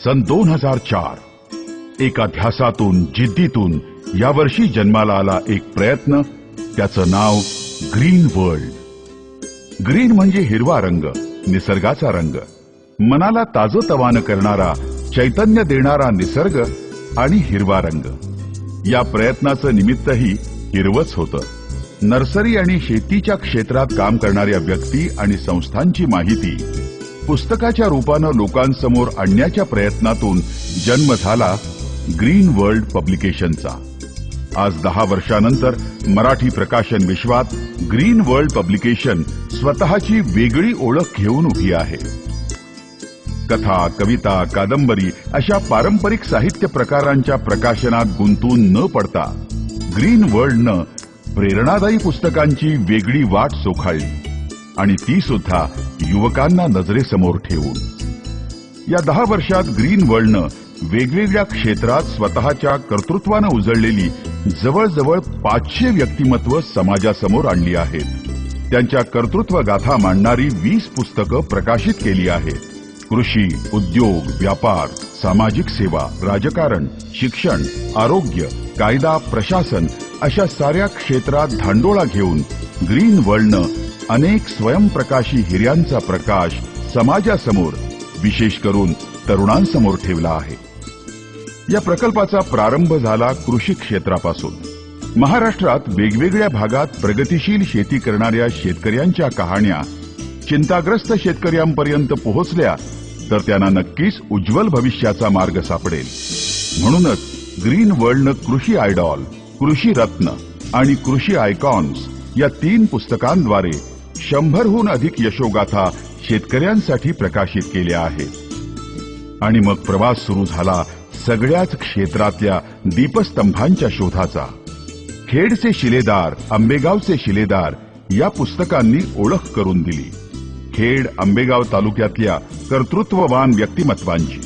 सन 2004 एका ध्यासातून जिद्दीतून यावर्षी जन्माला आला एक प्रयत्न, त्याचं नाव ग्रीन वर्ल्ड। ग्रीन म्हणजे हिरवा रंग, निसर्गाचा रंग, मनाला ताजतवानं करणारा, चैतन्य देणारा निसर्ग आणि हिरवा रंग। या प्रयत्नाचं निमित्तही हिरवच होतं। नर्सरी आणि शेतीच्या क्षेत्रात काम करणाऱ्या व्यक्ती आणि संस्थांची माहिती पुस्तकाच्या रूपानं लोकांसमोर आणण्याच्या प्रयत्नातून जन्म झाला ग्रीन वर्ल्ड पब्लिकेशनचा। आज 10 वर्षांनंतर मराठी प्रकाशन विश्वात ग्रीन वर्ल्ड पब्लिकेशन स्वतःची वेगळी ओळख घेऊन उभी आहे। कथा, कविता, कादंबरी अशा पारंपरिक साहित्य प्रकारांच्या प्रकाशनात गुंतून न पडता ग्रीन वर्ल्डनं प्रेरणादायी पुस्तकांची वेगळी वाट चोखाळली आणि ती सुद्धा युवकांना नजरेसमोर ठेवून। या 10 वर्षात ग्रीन वर्ल्डनं वेगवेगळ्या क्षेत्रात स्वतःच्या कर्तृत्वानं उजळलेली जवळजवळ 500 व्यक्तिमत्व समाजासमोर आणली आहेत। त्यांच्या कर्तृत्व गाथा मांडणारी 20 पुस्तकं प्रकाशित केली आहेत। कृषी, उद्योग, व्यापार, सामाजिक सेवा, राजकारण, शिक्षण, आरोग्य, कायदा, प्रशासन अशा साऱ्या क्षेत्रात धांडोळा घेऊन ग्रीन वर्ल्डनं अनेक स्वयंप्रकाशी हिऱ्यांचा प्रकाश समाजासमोर, विशेष करून तरुणांसमोर ठेवला आहे। या प्रकल्पाचा प्रारंभ झाला कृषी क्षेत्रापासून। महाराष्ट्रात वेगवेगळ्या भागात प्रगतिशील शेती करणाऱ्या शेतकऱ्यांच्या कहाण्या चिंताग्रस्त शेतकऱ्यांपर्यंत पोहोचल्या तर त्यांना नक्कीच उज्ज्वल भविष्याचा मार्ग सापडेल। म्हणूनच ग्रीन वर्ल्डनं कृषी आयडॉल, कृषी रत्न आणि कृषी आयकॉन्स या 3 पुस्तकांद्वारे 100हून अधिक यशोगाथा शेतकऱ्यांसाठी प्रकाशित केल्या आहेत। आणि मग प्रवास सुरू झाला सगळ्याच क्षेत्रातल्या दीपस्तंभांच्या शोधाचा। खेडचे शिलेदार, आंबेगावचे शिलेदार या पुस्तकांनी ओळख करून दिली। खेड, आंबेगाव तालुक्यातल्या कर्तृत्ववान व्यक्तिमत्वांची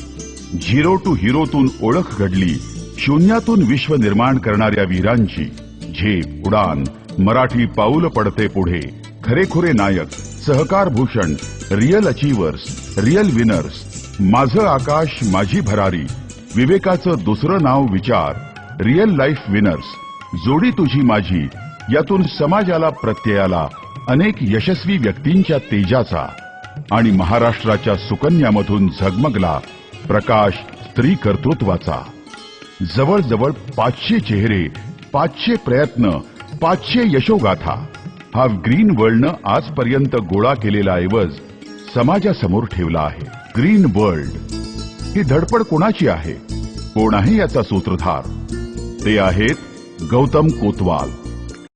झिरो टू हिरोतून ओळख घडली। शून्यातून विश्व निर्माण करणाऱ्या वीरांची झेप, उडान, मराठी पाऊल पडते पुढे, खरेखुरे नायक, सहकार Bhushan, real achievers, real winners, माझं आकाश माझी भरारी, विवेकाचं दुसरं नाव विचार, रियल लाईफ विनर्स, जोडी तुझी माझी यातून समाजाला प्रत्ययाला अनेक यशस्वी व्यक्तींच्या तेजाचा आणि महाराष्ट्राच्या सुकन्यामधून झगमगला प्रकाश स्त्री कर्तृत्वाचा। जवळजवळ 500 चेहरे, 500 प्रयत्न, 500 यशोगाथा हा ग्रीन वर्ल्डनं आजपर्यंत गोळा केलेला ऐवज समाजासमोर ठेवला आहे। ग्रीन वर्ल्ड ही धडपड कोणाची आहे? कोण आहे याचा सूत्रधार? ते आहेत गौतम कोतवाल।